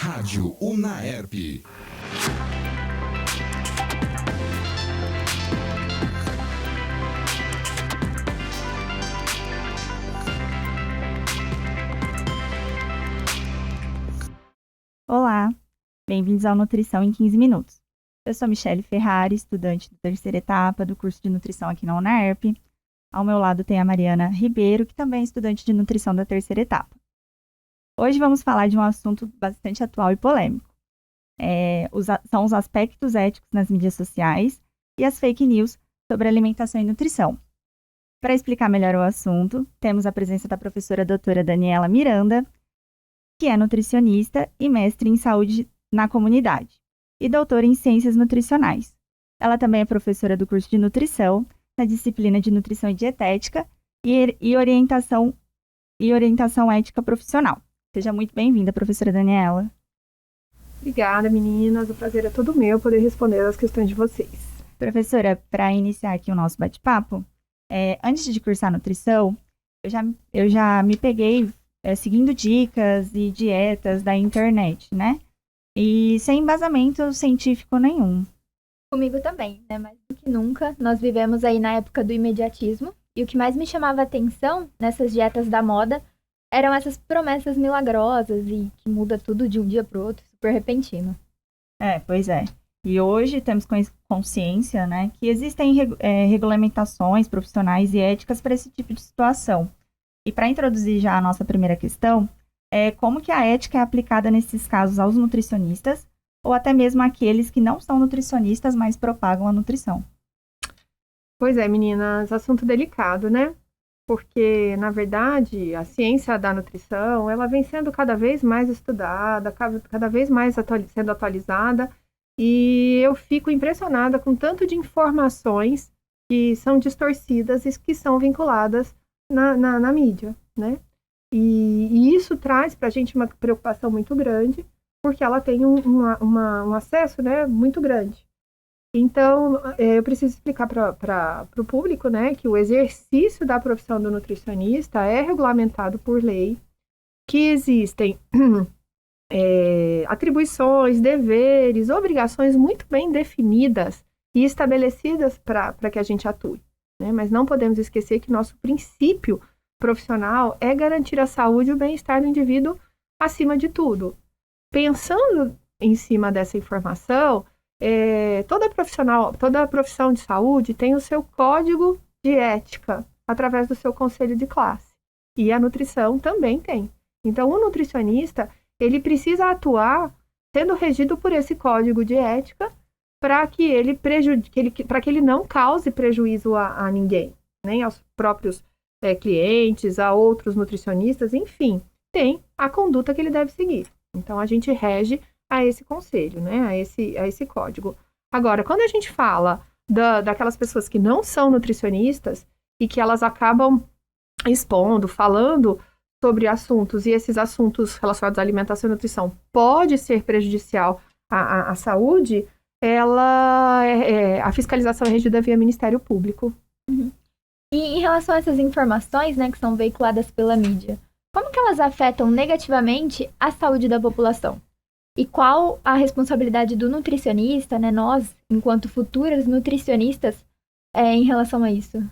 Rádio Unaerp. Olá, bem-vindos ao Nutrição em 15 Minutos. Eu sou Michele Ferrari, estudante da terceira etapa do curso de nutrição aqui na Unaerp. Ao meu lado tem a Mariana Ribeiro, que também é estudante de nutrição da terceira etapa. Hoje vamos falar de um assunto bastante atual e polêmico. São os aspectos éticos nas mídias sociais e as fake news sobre alimentação e nutrição. Para explicar melhor o assunto, temos a presença da professora doutora Daniela Miranda, que é nutricionista e mestre em saúde na comunidade, e doutora em ciências nutricionais. Ela também é professora do curso de nutrição, na disciplina de nutrição e dietética e orientação ética profissional. Seja muito bem-vinda, professora Daniela. Obrigada, meninas. O prazer é todo meu poder responder as questões de vocês. Professora, para iniciar aqui o nosso bate-papo, antes de cursar nutrição, eu já me peguei seguindo dicas e dietas da internet, né? E sem embasamento científico nenhum. Comigo também, né? Mais do que nunca, nós vivemos aí na época do imediatismo, e o que mais me chamava a atenção nessas dietas da moda eram essas promessas milagrosas e que muda tudo de um dia para o outro, super repentino. Pois é. E hoje temos consciência, né, que existem regulamentações profissionais e éticas para esse tipo de situação. E para introduzir já a nossa primeira questão, como que a ética é aplicada nesses casos aos nutricionistas ou até mesmo àqueles que não são nutricionistas, mas propagam a nutrição? Pois é, meninas, assunto delicado, né? Porque, na verdade, a ciência da nutrição, ela vem sendo cada vez mais estudada, cada vez mais sendo atualizada, e eu fico impressionada com tanto de informações que são distorcidas e que são vinculadas na mídia, né? E isso traz para a gente uma preocupação muito grande, porque ela tem um acesso, né, muito grande. Então, eu preciso explicar para o público, né, que o exercício da profissão do nutricionista é regulamentado por lei, que existem atribuições, deveres, obrigações muito bem definidas e estabelecidas para que a gente atue, né? Mas não podemos esquecer que nosso princípio profissional é garantir a saúde e o bem-estar do indivíduo acima de tudo. Pensando em cima dessa informação, toda profissão de saúde tem o seu código de ética através do seu conselho de classe. E a nutrição também tem. Então, o nutricionista, ele precisa atuar sendo regido por esse código de ética para que ele não cause prejuízo a ninguém, nem aos próprios clientes, a outros nutricionistas, enfim, tem a conduta que ele deve seguir. Então, a gente rege a esse conselho, né, a esse código. Agora, quando a gente fala daquelas pessoas que não são nutricionistas e que elas acabam expondo, falando sobre assuntos, e esses assuntos relacionados à alimentação e nutrição pode ser prejudicial à saúde, a fiscalização é regida via Ministério Público. Uhum. E em relação a essas informações, né, que são veiculadas pela mídia, como que elas afetam negativamente a saúde da população? E qual a responsabilidade do nutricionista, né, nós, enquanto futuras nutricionistas, em relação a isso?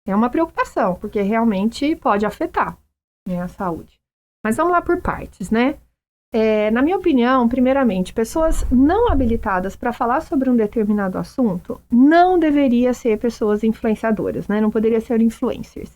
É uma preocupação, porque realmente pode afetar, né, a saúde. Mas vamos lá por partes, né? Na minha opinião, primeiramente, pessoas não habilitadas para falar sobre um determinado assunto não deveria ser pessoas influenciadoras, né? Não poderia ser influencers.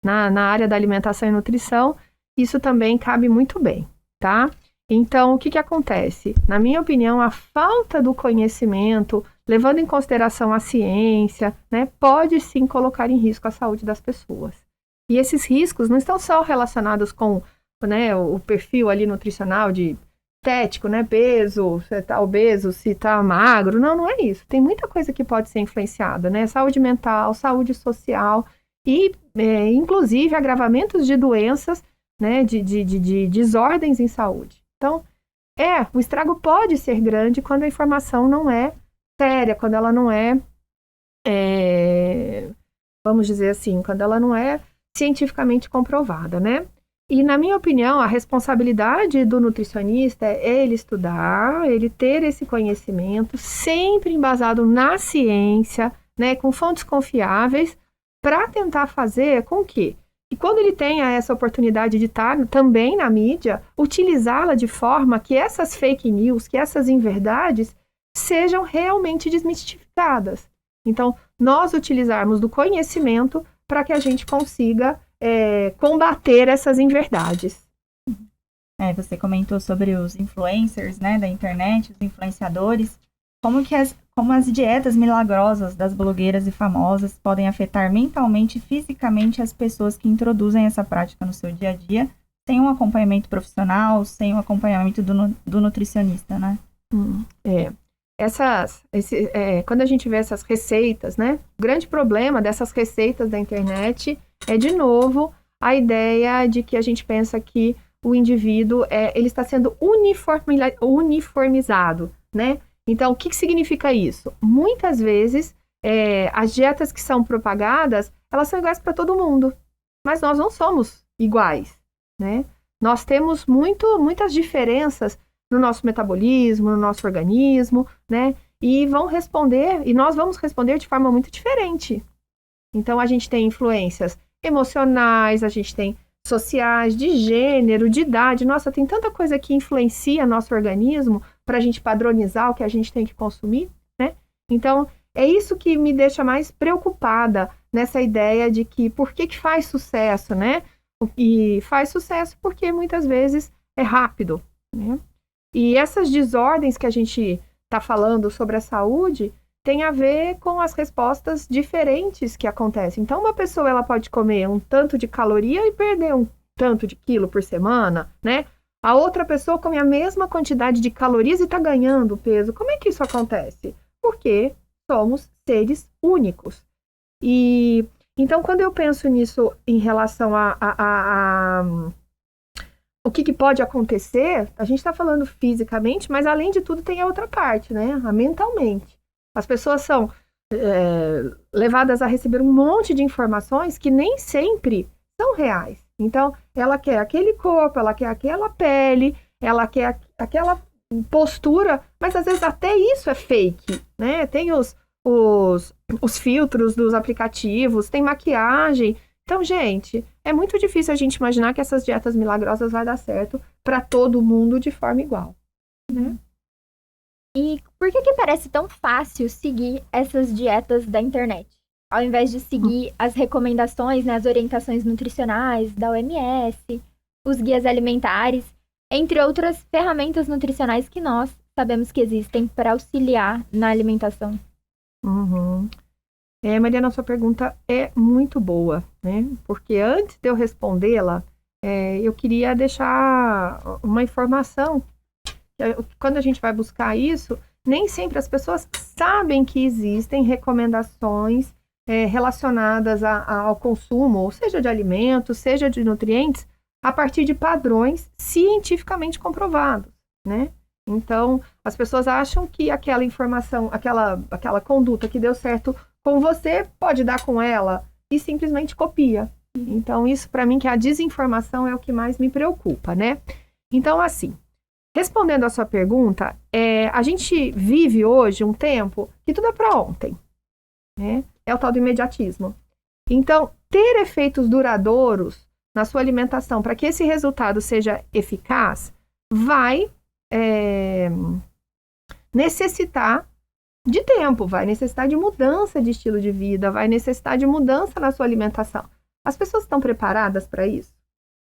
Na área da alimentação e nutrição, isso também cabe muito bem, tá? Então, o que acontece? Na minha opinião, a falta do conhecimento, levando em consideração a ciência, né, pode sim colocar em risco a saúde das pessoas. E esses riscos não estão só relacionados com, né, o perfil ali nutricional de estético, né, peso, se está obeso, se está magro. Não é isso. Tem muita coisa que pode ser influenciada, né? Saúde mental, saúde social e, inclusive, agravamentos de doenças, né, de desordens em saúde. Então, o estrago pode ser grande quando a informação não é séria, quando ela não vamos dizer assim, quando ela não é cientificamente comprovada, né? E, na minha opinião, a responsabilidade do nutricionista é ele estudar, ele ter esse conhecimento, sempre embasado na ciência, né, com fontes confiáveis, para tentar fazer com que, e quando ele tenha essa oportunidade de estar também na mídia, utilizá-la de forma que essas fake news, que essas inverdades, sejam realmente desmistificadas. Então, nós utilizarmos do conhecimento para que a gente consiga combater essas inverdades. Você comentou sobre os influencers, né, da internet, os influenciadores. Como as dietas milagrosas das blogueiras e famosas podem afetar mentalmente e fisicamente as pessoas que introduzem essa prática no seu dia a dia, sem um acompanhamento profissional, sem o acompanhamento do nutricionista, né? Quando a gente vê essas receitas, né? O grande problema dessas receitas da internet é, de novo, a ideia de que a gente pensa que o indivíduo ele está sendo uniformizado, né? Então, o que significa isso? Muitas vezes, as dietas que são propagadas, elas são iguais para todo mundo, mas nós não somos iguais, né? Nós temos muitas diferenças no nosso metabolismo, no nosso organismo, né? E nós vamos responder de forma muito diferente. Então, a gente tem influências emocionais, a gente tem sociais, de gênero, de idade. Nossa, tem tanta coisa que influencia nosso organismo para a gente padronizar o que a gente tem que consumir, né? Então, é isso que me deixa mais preocupada nessa ideia de que por que faz sucesso, né? E faz sucesso porque muitas vezes é rápido, né? E essas desordens que a gente está falando sobre a saúde tem a ver com as respostas diferentes que acontecem. Então, uma pessoa ela pode comer um tanto de caloria e perder um tanto de quilo por semana, né? A outra pessoa come a mesma quantidade de calorias e está ganhando peso. Como é que isso acontece? Porque somos seres únicos. E então, quando eu penso nisso em relação a o que pode acontecer, a gente está falando fisicamente, mas além de tudo tem a outra parte, né? A mentalmente. As pessoas são levadas a receber um monte de informações que nem sempre são reais. Então, ela quer aquele corpo, ela quer aquela pele, ela quer aquela postura, mas às vezes até isso é fake, né? Tem os filtros dos aplicativos, tem maquiagem. Então, gente, é muito difícil a gente imaginar que essas dietas milagrosas vai dar certo para todo mundo de forma igual, né? E por que parece tão fácil seguir essas dietas da internet? Ao invés de seguir as recomendações, né, as orientações nutricionais da OMS, os guias alimentares, entre outras ferramentas nutricionais que nós sabemos que existem para auxiliar na alimentação. Mariana, sua pergunta é muito boa, né? Porque antes de eu respondê-la, eu queria deixar uma informação. Quando a gente vai buscar isso, nem sempre as pessoas sabem que existem recomendações relacionadas ao consumo, ou seja de alimentos, seja de nutrientes, a partir de padrões cientificamente comprovados, né? Então, as pessoas acham que aquela informação, aquela conduta que deu certo com você, pode dar com ela, e simplesmente copia. Então, isso para mim, que a desinformação é o que mais me preocupa, né? Então, assim, respondendo a sua pergunta, a gente vive hoje um tempo que tudo é para ontem, né? É o tal do imediatismo. Então, ter efeitos duradouros na sua alimentação para que esse resultado seja eficaz, vai necessitar de tempo, vai necessitar de mudança de estilo de vida, vai necessitar de mudança na sua alimentação. As pessoas estão preparadas para isso,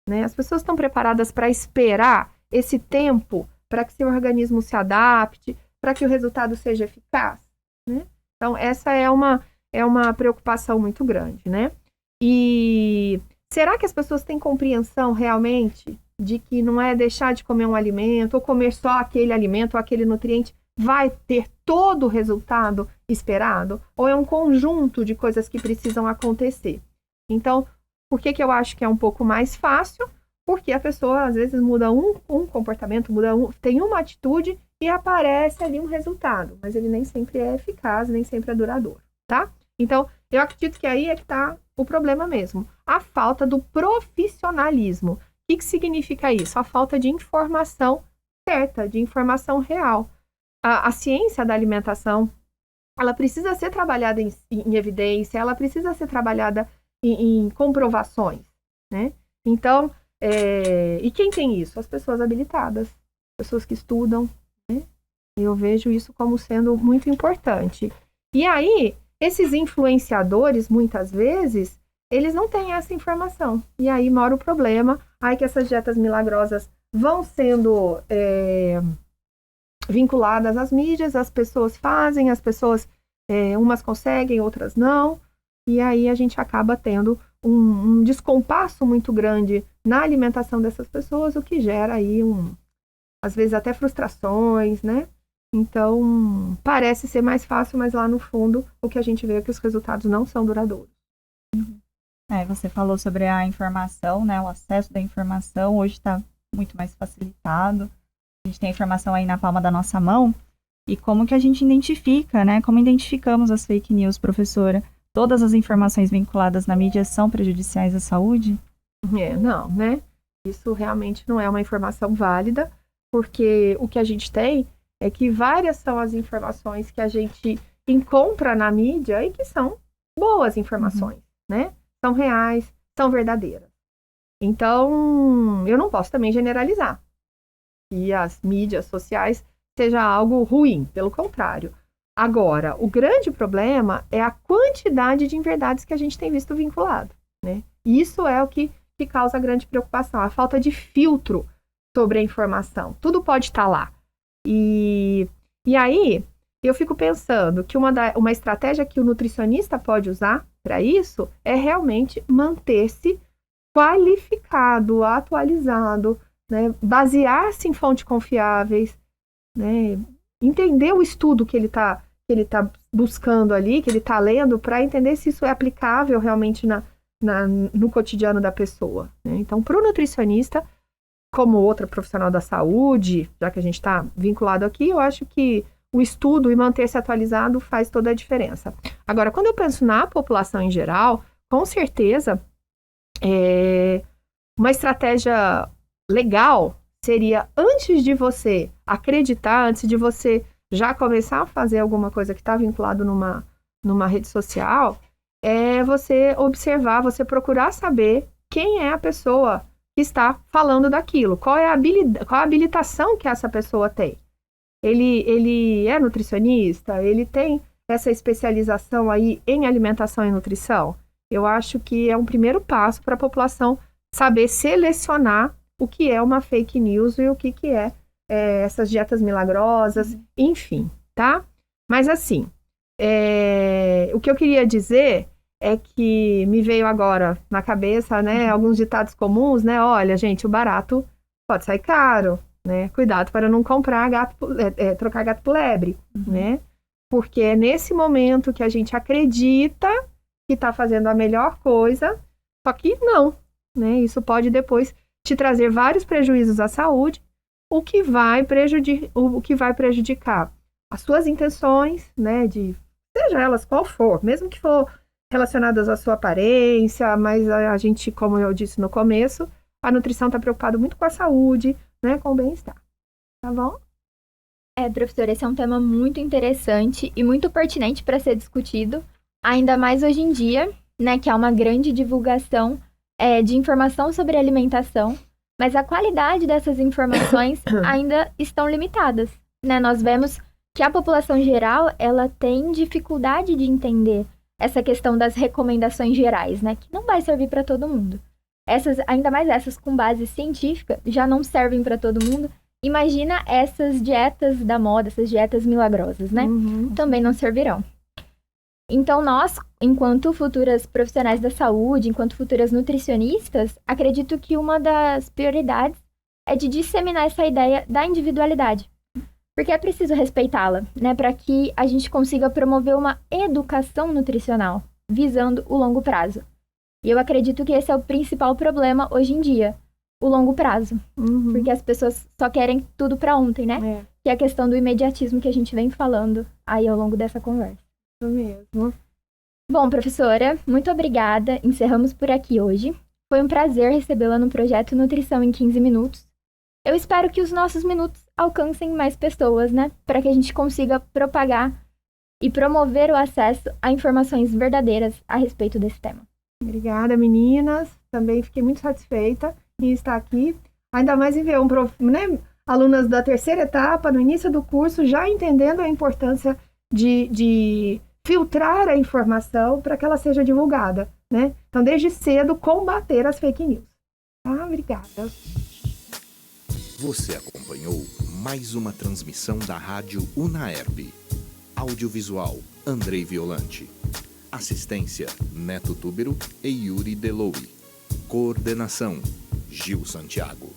né? As pessoas estão preparadas para esperar esse tempo para que seu organismo se adapte, para que o resultado seja eficaz, né? Então, essa é uma preocupação muito grande, né? E será que as pessoas têm compreensão realmente de que não é deixar de comer um alimento ou comer só aquele alimento ou aquele nutriente vai ter todo o resultado esperado? Ou é um conjunto de coisas que precisam acontecer? Então, por que eu acho que é um pouco mais fácil? Porque a pessoa, às vezes, muda um comportamento, tem uma atitude e aparece ali um resultado. Mas ele nem sempre é eficaz, nem sempre é duradouro, tá? Então, eu acredito que aí é que está o problema mesmo. A falta do profissionalismo. que significa isso? A falta de informação certa, de informação real. A ciência da alimentação, ela precisa ser trabalhada em evidência, ela precisa ser trabalhada em comprovações, né? Então, e quem tem isso? As pessoas habilitadas, pessoas que estudam, né? Eu vejo isso como sendo muito importante. E aí, esses influenciadores, muitas vezes, eles não têm essa informação. E aí mora o problema, aí que essas dietas milagrosas vão sendo vinculadas às mídias, as pessoas fazem, as pessoas, umas conseguem, outras não, e aí a gente acaba tendo um descompasso muito grande na alimentação dessas pessoas, o que gera aí, às vezes até frustrações, né? Então, parece ser mais fácil, mas lá no fundo, o que a gente vê é que os resultados não são duradouros. Você falou sobre a informação, né? O acesso da informação hoje está muito mais facilitado. A gente tem a informação aí na palma da nossa mão. E como que a gente identifica, né? Como identificamos as fake news, professora? Todas as informações vinculadas na mídia são prejudiciais à saúde? Não, né? Isso realmente não é uma informação válida, porque o que a gente tem é que várias são as informações que a gente encontra na mídia e que são boas informações, né? São reais, são verdadeiras. Então, eu não posso também generalizar que as mídias sociais seja algo ruim, pelo contrário. Agora, o grande problema é a quantidade de inverdades que a gente tem visto vinculado, né? Isso é o que causa grande preocupação, a falta de filtro sobre a informação. Tudo pode estar lá. E aí, eu fico pensando que uma estratégia que o nutricionista pode usar para isso é realmente manter-se qualificado, atualizado, né? Basear-se em fontes confiáveis, né? Entender o estudo que ele tá buscando ali, que ele está lendo, para entender se isso é aplicável realmente no cotidiano da pessoa, né? Então, para o nutricionista, como outra profissional da saúde, já que a gente está vinculado aqui, eu acho que o estudo e manter-se atualizado faz toda a diferença. Agora, quando eu penso na população em geral, com certeza, uma estratégia legal seria, antes de você acreditar, antes de você já começar a fazer alguma coisa que está vinculado numa rede social, é você observar, você procurar saber quem é a pessoa que está falando daquilo, qual é a habilitação que essa pessoa tem. Ele é nutricionista? Ele tem essa especialização aí em alimentação e nutrição? Eu acho que é um primeiro passo para a população saber selecionar o que é uma fake news e o que é essas dietas milagrosas, enfim, tá? Mas assim, o que eu queria dizer é que me veio agora na cabeça, né, alguns ditados comuns, né? Olha, gente, o barato pode sair caro, né? Cuidado para não comprar trocar gato por lebre, né? Porque é nesse momento que a gente acredita que está fazendo a melhor coisa, só que não, né? Isso pode depois te trazer vários prejuízos à saúde, o que vai prejudicar as suas intenções, né? Seja elas qual for, mesmo que for relacionadas à sua aparência, mas a gente, como eu disse no começo, a nutrição está preocupada muito com a saúde, né, com o bem-estar. Tá bom? Professora, esse é um tema muito interessante e muito pertinente para ser discutido, ainda mais hoje em dia, né, que há uma grande divulgação de informação sobre alimentação, mas a qualidade dessas informações ainda estão limitadas, né? Nós vemos que a população geral, ela tem dificuldade de entender essa questão das recomendações gerais, né? Que não vai servir para todo mundo. Ainda mais essas com base científica, já não servem para todo mundo. Imagina essas dietas da moda, essas dietas milagrosas, né? Também não servirão. Então, nós, enquanto futuras profissionais da saúde, enquanto futuras nutricionistas, acredito que uma das prioridades é de disseminar essa ideia da individualidade. Porque é preciso respeitá-la, né? Para que a gente consiga promover uma educação nutricional, visando o longo prazo. E eu acredito que esse é o principal problema hoje em dia, o longo prazo. Porque as pessoas só querem tudo para ontem, né? Que é a questão do imediatismo que a gente vem falando aí ao longo dessa conversa. Isso mesmo. Bom, professora, muito obrigada. Encerramos por aqui hoje. Foi um prazer recebê-la no projeto Nutrição em 15 Minutos. Eu espero que os nossos minutos alcancem mais pessoas, né? Para que a gente consiga propagar e promover o acesso a informações verdadeiras a respeito desse tema. Obrigada, meninas. Também fiquei muito satisfeita em estar aqui. Ainda mais em ver alunas da terceira etapa, no início do curso, já entendendo a importância de filtrar a informação para que ela seja divulgada, né? Então, desde cedo, combater as fake news. Tá? Obrigada. Você acompanhou mais uma transmissão da Rádio Unaerp. Audiovisual, Andrei Violante. Assistência, Neto Túbero e Yuri Deloui. Coordenação, Gil Santiago.